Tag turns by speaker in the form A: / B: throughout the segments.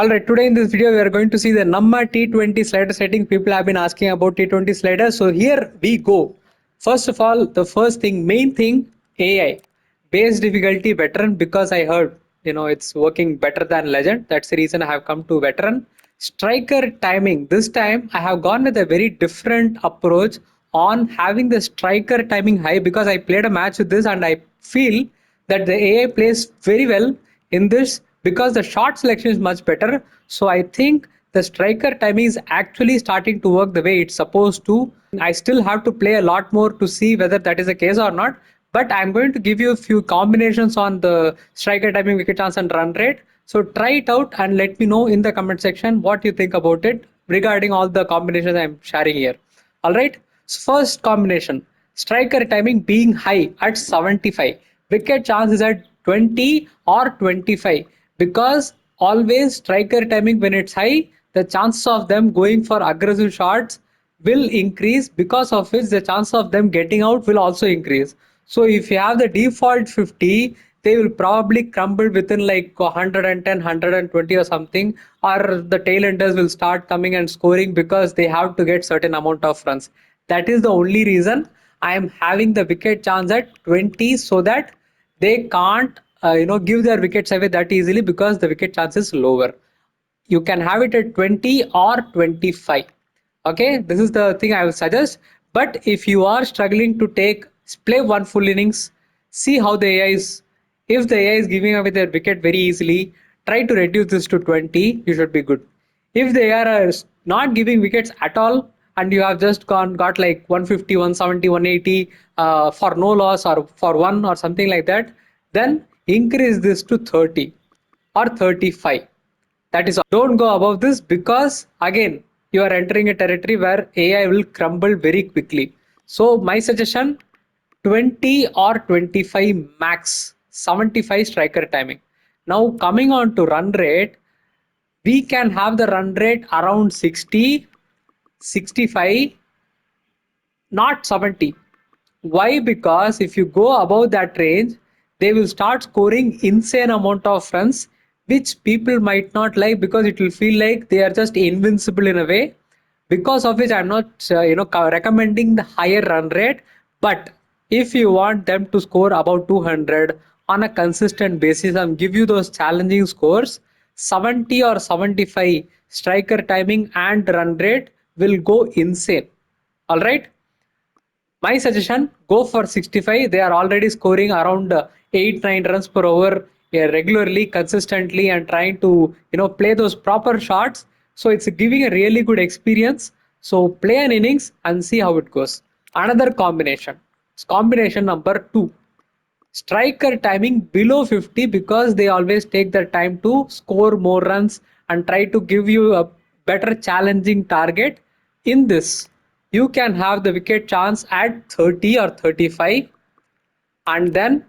A: Alright, today in this video we are going to see the number T20 slider setting. People have been asking about T20 sliders. So here we go. First of all, the first thing, main thing, AI. Base difficulty veteran, because I heard it's working better than legend. That's the reason I have come to veteran. Striker timing. This time I have gone with a very different approach on having the striker timing high, because I played a match with this and I feel that the AI plays very well in this because the shot selection is much better. So I think the striker timing is actually starting to work the way it's supposed to. I still have to play a lot more to see whether that is the case or not. But I'm going to give you a few combinations on the striker timing, wicket chance, and run rate. So try it out and let me know in the comment section what you think about it regarding all the combinations I'm sharing here. All right. So first combination, striker timing being high at 75. Wicket chance is at 20 or 25, because always striker timing when it's high, the chances of them going for aggressive shots will increase, because of which the chance of them getting out will also increase. So if you have the default 50, they will probably crumble within like 110, 120 or something, or the tailenders will start coming and scoring because they have to get certain amount of runs. That is the only reason I am having the wicket chance at 20, so that they can't give their wickets away that easily, because the wicket chance is lower. You can have it at 20 or 25. Okay, this is the thing I will suggest. But if you are struggling to play one full innings, see how the AI is. If the AI is giving away their wicket very easily, try to reduce this to 20. You should be good. If they are not giving wickets at all, and you have just got like 150, 170, 180 for no loss or for one or something like that, then increase this to 30 or 35. That is all. Don't go above this, because again you are entering a territory where AI will crumble very quickly. So my suggestion, 20 or 25 max, 75 striker timing. Now coming on to run rate, we can have the run rate around 60, 65, not 70. Why? Because if you go above that range, they will start scoring insane amount of runs, which people might not like, because it will feel like they are just invincible in a way. Because of which I'm not recommending the higher run rate. But if you want them to score about 200 on a consistent basis and give you those challenging scores, 70 or 75 striker timing and run rate will go insane. All right. My suggestion, go for 65. They are already scoring around 8 9 runs per over regularly, consistently, and trying to play those proper shots. So it's giving a really good experience. So play an innings and see how it goes. Another combination, combination number 2, striker timing below 50, because they always take their time to score more runs and try to give you a better challenging target. In this, you can have the wicket chance at 30 or 35, and then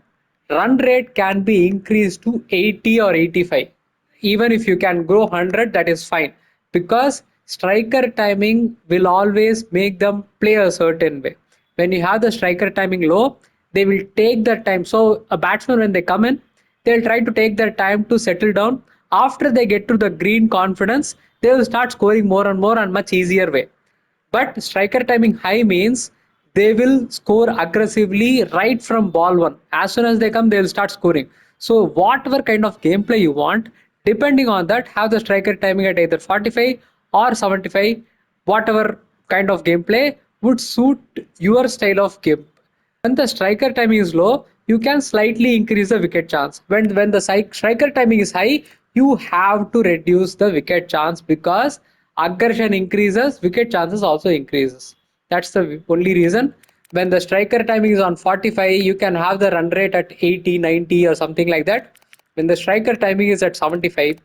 A: run rate can be increased to 80 or 85. Even if you can grow 100, that is fine, because striker timing will always make them play a certain way. When you have the striker timing low, they will take their time. So a batsman, when they come in, they'll try to take their time to settle down. After they get to the green confidence, they will start scoring more and more and much easier way. But striker timing high means they will score aggressively right from ball one. As soon as they come, they will start scoring. So whatever kind of gameplay you want, depending on that, have the striker timing at either 45 or 75. Whatever kind of gameplay would suit your style of game. When the striker timing is low, you can slightly increase the wicket chance. When the striker timing is high, you have to reduce the wicket chance, because aggression increases, wicket chances also increases. That's the only reason. When the striker timing is on 45, you can have the run rate at 80, 90 or something like that. When the striker timing is at 75,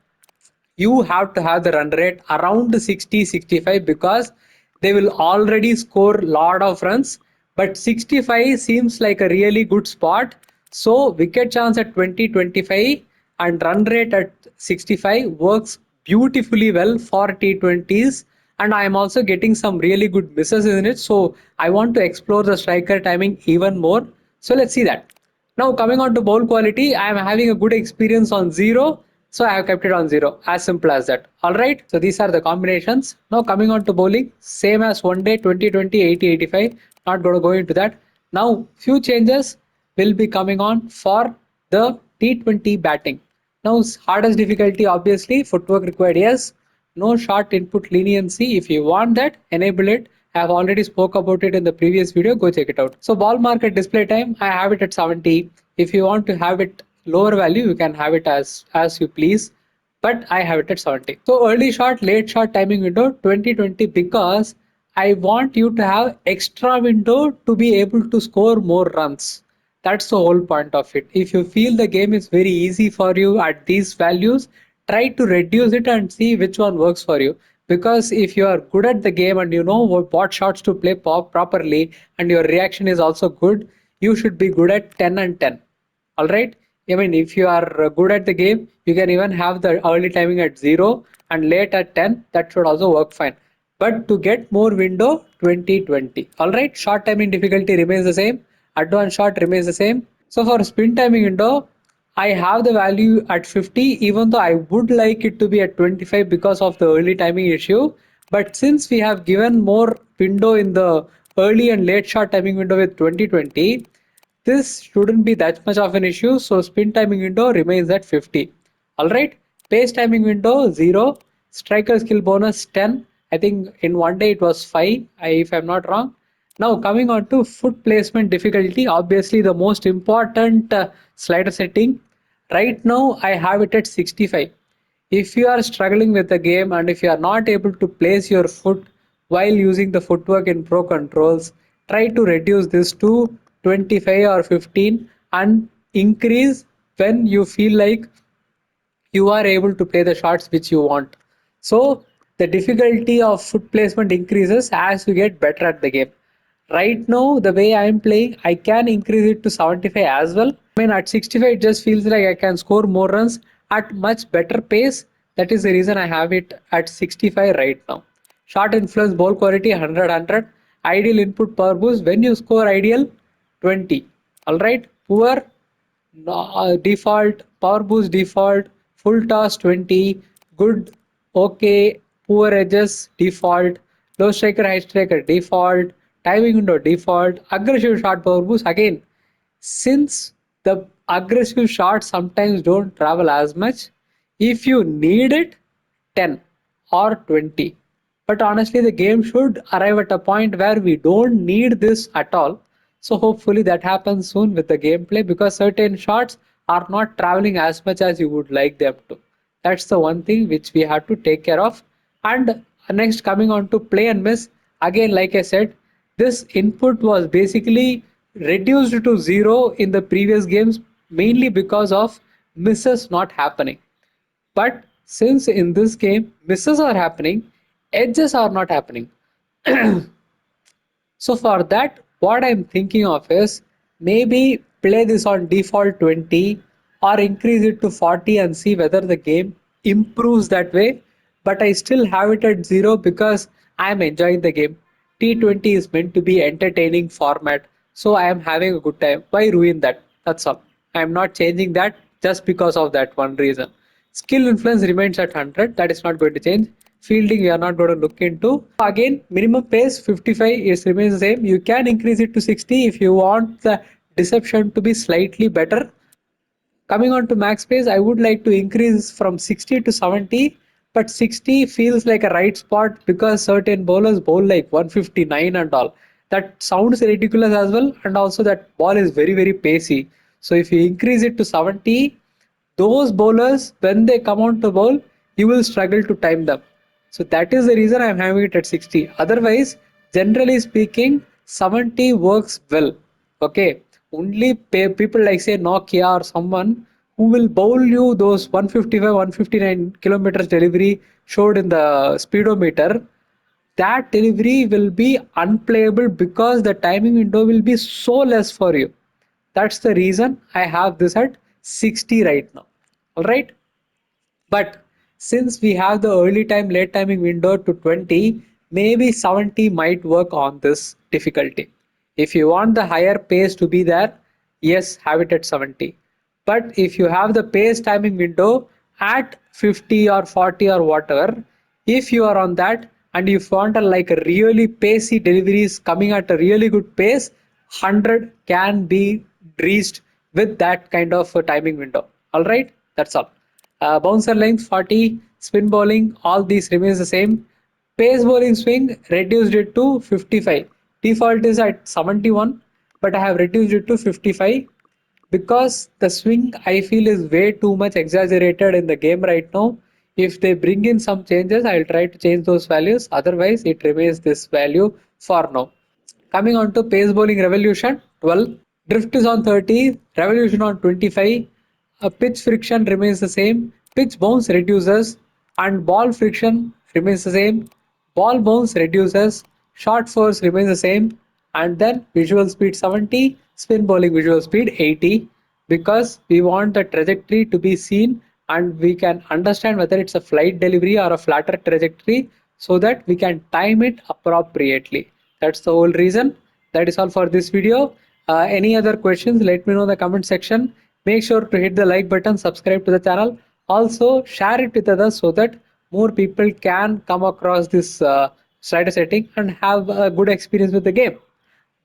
A: you have to have the run rate around 60, 65, because they will already score a lot of runs. But 65 seems like a really good spot. So wicket chance at 20, 25 and run rate at 65 works beautifully well for T20s. And I am also getting some really good misses in it. So I want to explore the striker timing even more. So let's see that. Now coming on to bowl quality, I am having a good experience on 0, So I have kept it on 0. As simple as that. Alright. So these are the combinations. Now coming on to bowling. Same as one day 2020 80 85. Not going to go into that. Now few changes will be coming on for the T20 batting. Now hardest difficulty obviously footwork required, yes. No short input leniency. If you want that, enable it. I have already spoke about it in the previous video. Go check it out. So ball market display time, I have it at 70. If you want to have it lower value, you can have it as you please. But I have it at 70. So early shot, late shot timing window 2020 because I want you to have extra window to be able to score more runs. That's the whole point of it. If you feel the game is very easy for you at these values, try to reduce it and see which one works for you. Because if you are good at the game and you know what shots to play properly and your reaction is also good, you should be good at 10 and 10. All right. I mean, if you are good at the game, you can even have the early timing at 0 and late at 10. That should also work fine. But to get more window, 2020. All right. Short timing difficulty remains the same. Advanced shot remains the same. So for spin timing window, I have the value at 50, even though I would like it to be at 25 because of the early timing issue. But since we have given more window in the early and late shot timing window with 2020, this shouldn't be that much of an issue. So spin timing window remains at 50. All right. Pace timing window 0. Striker skill bonus 10. I think in one day it was 5, if I'm not wrong. Now coming on to foot placement difficulty, obviously the most important slider setting. Right now I have it at 65. If you are struggling with the game and if you are not able to place your foot while using the footwork in pro controls, try to reduce this to 25 or 15 and increase when you feel like you are able to play the shots which you want. So the difficulty of foot placement increases as you get better at the game. Right now, the way I am playing, I can increase it to 75 as well. I mean, at 65, it just feels like I can score more runs at much better pace. That is the reason I have it at 65 right now. Shot influence, ball quality 100. Ideal input power boost. When you score ideal, 20. All right. Poor default, power boost default, full toss 20, good, okay, poor edges default, low striker, high striker default, timing window default, aggressive shot power boost again. Since the aggressive shots sometimes don't travel as much, if you need it, 10 or 20. But honestly, the game should arrive at a point where we don't need this at all. So hopefully that happens soon with the gameplay because certain shots are not traveling as much as you would like them to. That's the one thing which we have to take care of. And next, coming on to play and miss, again, like I said, this input was basically reduced to 0 in the previous games mainly because of misses not happening. But since in this game misses are happening, edges are not happening. So for that, what I'm thinking of is maybe play this on default 20 or increase it to 40 and see whether the game improves that way. But I still have it at 0 because I'm enjoying the game. T20 is meant to be entertaining format, so I am having a good time. Why ruin that? That's all. I am not changing that just because of that one reason. Skill influence remains at 100. That is not going to change. Fielding we are not going to look into. Again, minimum pace 55 is remains the same. You can increase it to 60 if you want the deception to be slightly better. Coming on to max pace, I would like to increase from 60 to 70, but 60 feels like a right spot because certain bowlers bowl like 159 and all. That sounds ridiculous as well, and also that ball is very, very pacey. So if you increase it to 70, those bowlers, when they come on to bowl, you will struggle to time them. So that is the reason I'm having it at 60. Otherwise, generally speaking, 70 works well. Okay. Only people like say Nokia or someone who will bowl you those 155, 159 kilometers delivery showed in the speedometer. That delivery will be unplayable because the timing window will be so less for you. That's the reason I have this at 60 right now. All right. But since we have the early time, late timing window to 20, maybe 70 might work on this difficulty. If you want the higher pace to be there, yes, have it at 70. But if you have the pace timing window at 50 or 40 or whatever, if you are on that and you want a like a really pacey deliveries coming at a really good pace, 100 can be reached with that kind of a timing window. All right, that's all. Bouncer length 40, spin bowling, all these remains the same. Pace bowling swing reduced it to 55. Default is at 71, but I have reduced it to 55 because the swing I feel is way too much exaggerated in the game right now. If they bring in some changes, I'll try to change those values. Otherwise, it remains this value for now. Coming on to pace bowling revolution 12, drift is on 30, revolution on 25, pitch friction remains the same, pitch bounce reduces, and ball friction remains the same, ball bounce reduces, short force remains the same, and then visual speed 70, spin bowling visual speed 80, because we want the trajectory to be seen and we can understand whether it's a flight delivery or a flatter trajectory so that we can time it appropriately. That's the whole reason. That is all for this video. Any other questions, let me know in the comment section. Make sure to hit the like button, subscribe to the channel. Also share it with others so that more people can come across this slider setting and have a good experience with the game.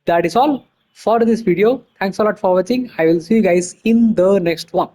A: That is all for this video. Thanks a lot for watching. I will see you guys in the next one.